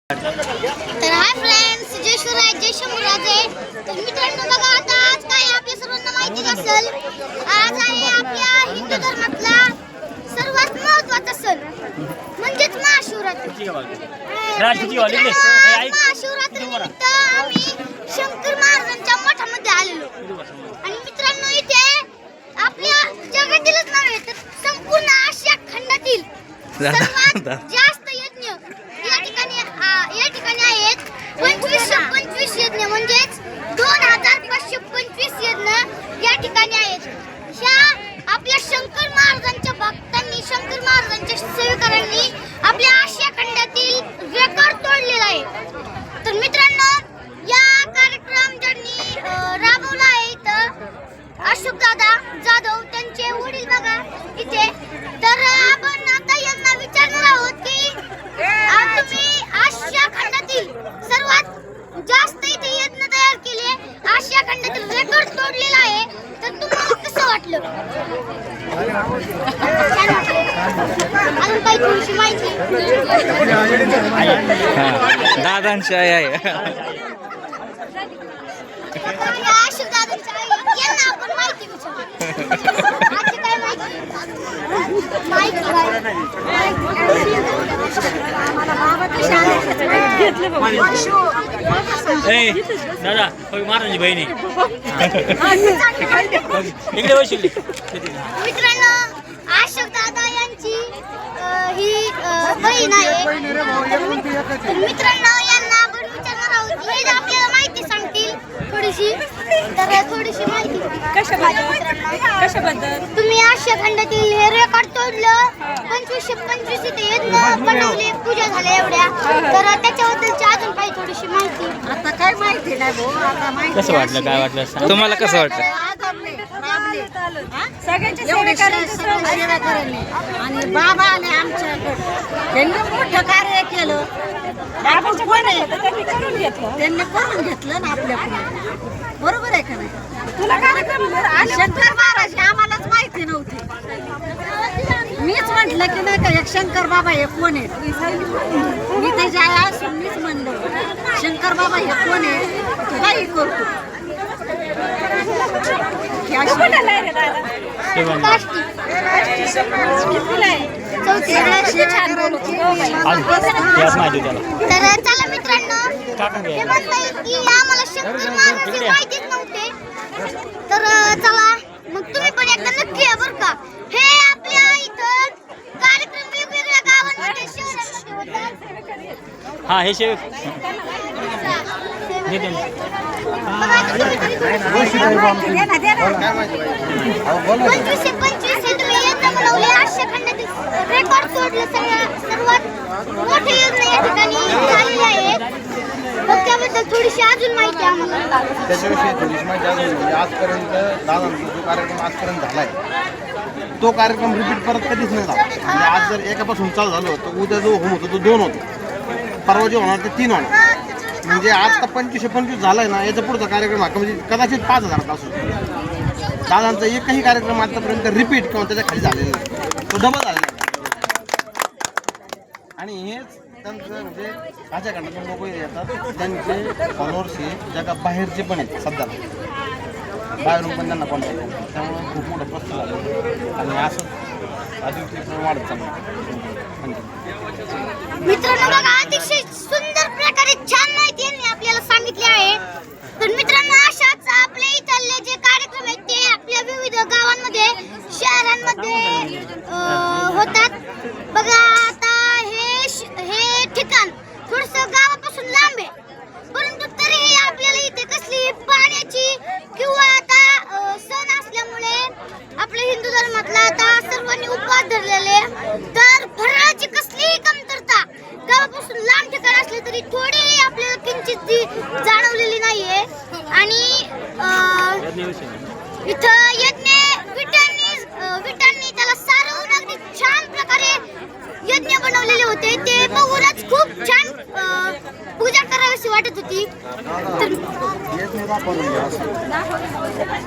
तर hi friends, जय शिवराय जय शंभूराजे. तर मित्रांनो बघा, आता आज काय आपल्या सर्वांना माहिती असेल, आज आहे आपल्या हिंदू धर्मातला सर्वात महत्त्वाचा सण म्हणजेच महाशिवरात्री. महाशिवरात्री निमित्त आम्ही शंकर महाराजांच्या मठामध्ये आलेलो. आणि मित्रांनो, इथे आपल्या जगातीलच नव्हे तर संपूर्ण आशिया खंडातील सर्वात जास्त यज्ञ या ठिकाणी आहेत. 2525 यज्ञ म्हणजेच 2525 यज्ञ या ठिकाणी आहेत. ह्या आपल्या शंकर महाराजांच्या भक्तांनी, शंकर महाराजांच्या सेवेकरांनी आपल्या आशिया खंडातील रेकॉर्ड तोडलेला आहे. तर मित्रांनो, या कार्यक्रम ज्यांनी राबवला आहे तर अशोकदादा जाधव, त्यांचे वडील बघा इथे. तर आपण आता यांना विचारणार आहोत की तुम्ही आशिया खंडातील सर्वात जास्त इथे यज्ञ तयार केले, आशिया खंडातील रेकॉर्ड तोडलेला आहे, तर तुम्हाला कसं वाटलं? अजून काही थोडीशी माहिती दादांची आई आहे. अशोक दादांची आई, यांना आपण माहिती विचारू. आजची काय माहिती दादा महाराजांची बहिणी इकडे बसली. मित्रांनो, अशोक दादा यांची ही बहीण आहे. मित्रांनो, यांना आपण विचारणार आहोत, हे आपल्याला माहिती सांगतील थोडीशी. तर थोडीशी माहिती कशाबद्दल? तुम्ही आशिया खंडातील हे रेकॉर्ड तोडलं, 2525 इथे यज्ञ बनवले, पूजा झाल्या एवढ्या, तर त्याच्याबद्दलची अजून काही थोडीशी माहिती. आता काय माहिती नाही भाऊ, आता माहिती कसं वाटलं, काय वाटलं तुम्हाला कसं वाटलं? सगळ्यांची सेवा करायला आणि बाबा आले आमच्याकडे, त्यांनी मोठं कार्य केलं. आपण कोण आहे? त्यांनी करून घेतलं ना आपल्याकडून, बरोबर आहे का नाही? तुला शंकर महाराज हे आम्हालाच माहिती नव्हती. मीच म्हटलं की नाही का, एक शंकर बाबा हे कोण आहे? मी त्याची आई असून मीच म्हणलं शंकर बाबा हे कोण आहे, तू काही करतो. तर चला मित्रांनो, हे म्हणता येईल की आम्हाला शंकर महाराज माहितीच नव्हते. तर चला मग तुम्ही पण एकदा नक्की या बरं का. हे आपल्या इथं कार्यक्रम वेगवेगळ्या गावांमध्ये, शहरांमध्ये होतात. हा हे शेव रेकॉर्ड तोडलं, सर्वात मोठे यज्ञ या ठिकाणी झालेले आहेत. मग त्याबद्दल थोडीशी अजून माहिती आम्हाला. त्याच्याविषयी थोडीशी माहिती अजून. आजपर्यंत दादांचा जो कार्यक्रम आजपर्यंत झालाय, तो कार्यक्रम रिपीट परत कधीच नाही झाला. म्हणजे आज जर एकापासून चालू झालं तर उद्या जो होम होतो तो 2 होतो, परवा जे होणार ते 3 होणार. म्हणजे आज तर 2525 झालाय ना, याचा पुढचा कार्यक्रम हा म्हणजे कदाचित 5000 असू. दादांचा एकही कार्यक्रम आतापर्यंत रिपीट किंवा त्याच्या खाली झालेला नाही, तो डबल झालेला. आणि हेच त्यांचं म्हणजे माझ्या खंडातून लोक येतात, त्यांचे फॉलोअर्स हे जगाबाहेरचे पण आहेत सध्या, बाहेरून पण त्यांना कॉन्टॅक्ट करतात. त्यामुळे खूप मोठं प्रश्न झालं आणि असं अधिक वाढत चाललं. मित्रांनो बघा, अतिशय सुंदर प्रकारे छान माहिती यांनी आपल्याला सांगितली आहे. तर मित्रांनो, अशाच आपल्या इथले जे कार्यक्रम आहेत ते आपल्या विविध गावांमध्ये, शहरांमध्ये होतात. बघा, आता हे ठिकाण थोडंसं गावापासून लांब आहे, परंतु तरीही आपल्याला इथे कसली पाण्याची किंवा आता सण असल्यामुळे आपल्या हिंदू धर्मातला आता सर्वांनी उपवास धरलेले, तर फराळाची कसलीही कमतरता गावापासून लांब ठिकाण असले तरी थोडीही आपल्याला किंचित ती जाणवलेली नाहीये. आणि इथं यज्ञ विटांनी त्याला सारवून अगदी छान प्रकारे यज्ञ बनवलेले होते. ते बघूनच खूप छान पूजा करावीशी वाटत होती. तर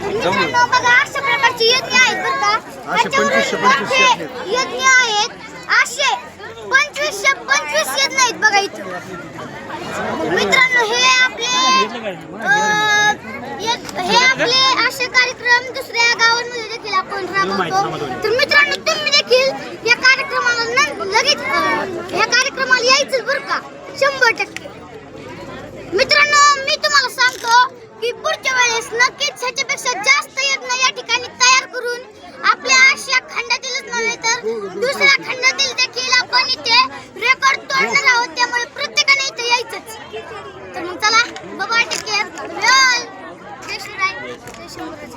मित्रांनो बघा, अशा प्रकारची यज्ञ आहेत बरं का. यज्ञ आहेत, असे 2525 यज्ञ आहेत बघा इथं. मित्रांनो हे आपले असे कार्यक्रम दुसऱ्या गावांमध्ये देखील आपण राबवतो. तर मित्रांनो तुम्ही देखील या कार्यक्रमाला लगेच या कार्यक्रमाला यायचं बरं का 100%. मित्रांनो मी तुम्हाला सांगतो की पुढच्या वेळेस नक्कीच ह्याच्यापेक्षा जास्त यज्ञ या ठिकाणी तयार करून आपल्या आशिया खंडातीलच नव्हे तर दुसऱ्या खंडातील देखील आपण इथे रेकॉर्ड तोडणार आहोत. त्यामुळे प्रत्येकाने इथे यायचंच. तर मग चला बाबा टेक केअर. जय शिवराय, जय शंभूराज.